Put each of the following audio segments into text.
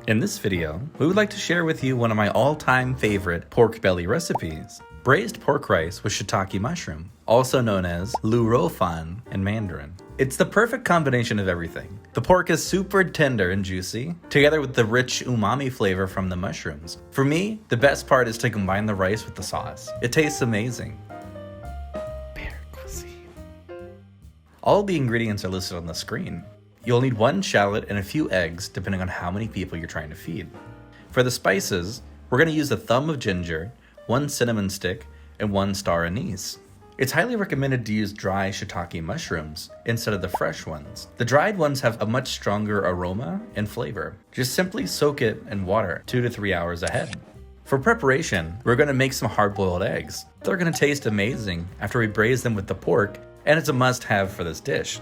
In this video, we would like to share with you one of my all-time favorite pork belly recipes, braised pork rice with shiitake mushroom, also known as Lu Rou Fan in Mandarin. It's the perfect combination of everything. The pork is super tender and juicy, together with the rich umami flavor from the mushrooms. For me, the best part is to combine the rice with the sauce. It tastes amazing. Bear cuisine. All the ingredients are listed on the screen. You'll need 1 shallot and a few eggs depending on how many people you're trying to feed. For the spices, we're going to use a thumb of ginger, 1 cinnamon stick, and 1 star anise. It's highly recommended to use dry shiitake mushrooms instead of the fresh ones. The dried ones have a much stronger aroma and flavor. Just simply soak it in water 2 to 3 hours ahead. For preparation, we're going to make some hard-boiled eggs. They're going to taste amazing after we braise them with the pork, and it's a must-have for this dish.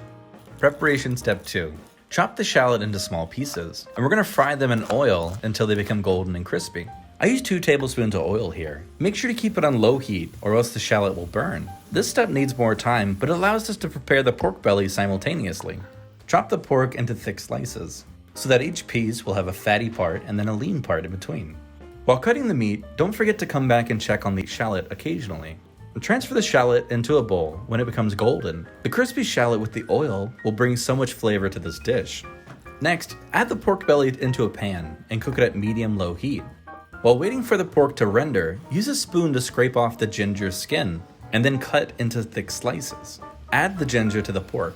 Preparation step 2. Chop the shallot into small pieces, and we're going to fry them in oil until they become golden and crispy. I use 2 tablespoons of oil here. Make sure to keep it on low heat or else the shallot will burn. This step needs more time, but it allows us to prepare the pork belly simultaneously. Chop the pork into thick slices, so that each piece will have a fatty part and then a lean part in between. While cutting the meat, don't forget to come back and check on the shallot occasionally. Transfer the shallot into a bowl when it becomes golden. The crispy shallot with the oil will bring so much flavor to this dish. Next, add the pork belly into a pan and cook it at medium-low heat. While waiting for the pork to render, use a spoon to scrape off the ginger skin and then cut into thick slices. Add the ginger to the pork.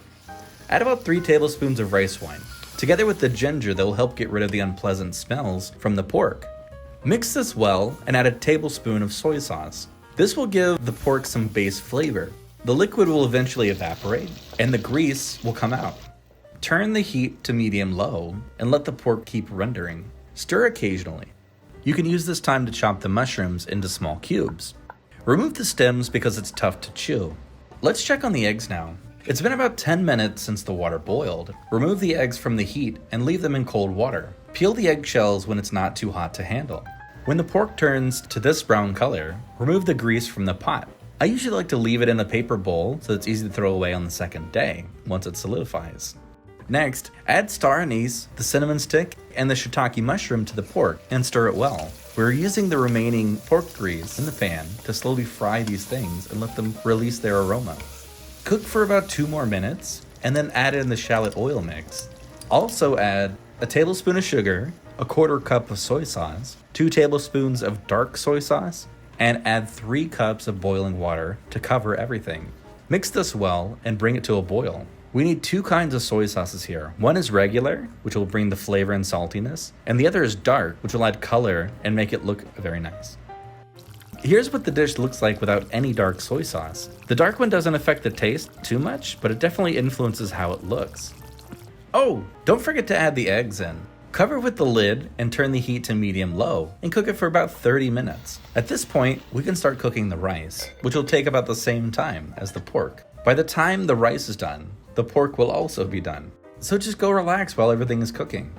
Add about 3 tablespoons of rice wine. Together with the ginger, that will help get rid of the unpleasant smells from the pork. Mix this well and add a tablespoon of soy sauce. This will give the pork some base flavor. The liquid will eventually evaporate and the grease will come out. Turn the heat to medium-low and let the pork keep rendering. Stir occasionally. You can use this time to chop the mushrooms into small cubes. Remove the stems because it's tough to chew. Let's check on the eggs now. It's been about 10 minutes since the water boiled. Remove the eggs from the heat and leave them in cold water. Peel the eggshells when it's not too hot to handle. When the pork turns to this brown color, remove the grease from the pot. I usually like to leave it in a paper bowl so it's easy to throw away on the second day, once it solidifies. Next, add star anise, the cinnamon stick, and the shiitake mushroom to the pork and stir it well. We're using the remaining pork grease in the pan to slowly fry these things and let them release their aroma. Cook for about 2 more minutes and then add in the shallot oil mix. Also add a tablespoon of sugar, a 1/4 cup of soy sauce, 2 tablespoons of dark soy sauce, and add 3 cups of boiling water to cover everything. Mix this well and bring it to a boil. We need 2 kinds of soy sauces here. One is regular, which will bring the flavor and saltiness, and the other is dark, which will add color and make it look very nice. Here's what the dish looks like without any dark soy sauce. The dark one doesn't affect the taste too much, but it definitely influences how it looks. Oh, don't forget to add the eggs in. Cover with the lid and turn the heat to medium-low and cook it for about 30 minutes. At this point, we can start cooking the rice, which will take about the same time as the pork. By the time the rice is done, the pork will also be done. So just go relax while everything is cooking.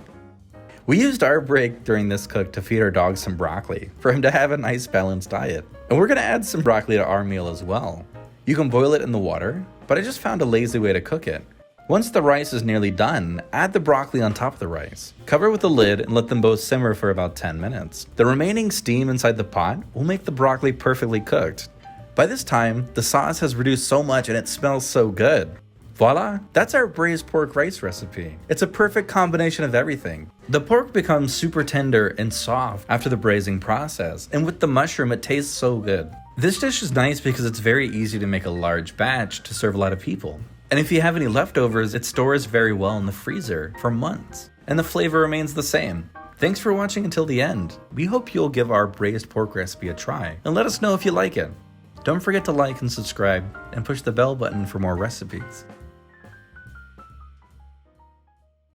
We used our break during this cook to feed our dog some broccoli for him to have a nice balanced diet. And we're going to add some broccoli to our meal as well. You can boil it in the water, but I just found a lazy way to cook it. Once the rice is nearly done, add the broccoli on top of the rice. Cover with the lid and let them both simmer for about 10 minutes. The remaining steam inside the pot will make the broccoli perfectly cooked. By this time, the sauce has reduced so much and it smells so good. Voila, that's our braised pork rice recipe. It's a perfect combination of everything. The pork becomes super tender and soft after the braising process, and with the mushroom, it tastes so good. This dish is nice because it's very easy to make a large batch to serve a lot of people. And if you have any leftovers, it stores very well in the freezer for months, and the flavor remains the same. Thanks for watching until the end. We hope you'll give our braised pork recipe a try, and let us know if you like it. Don't forget to like and subscribe, and push the bell button for more recipes.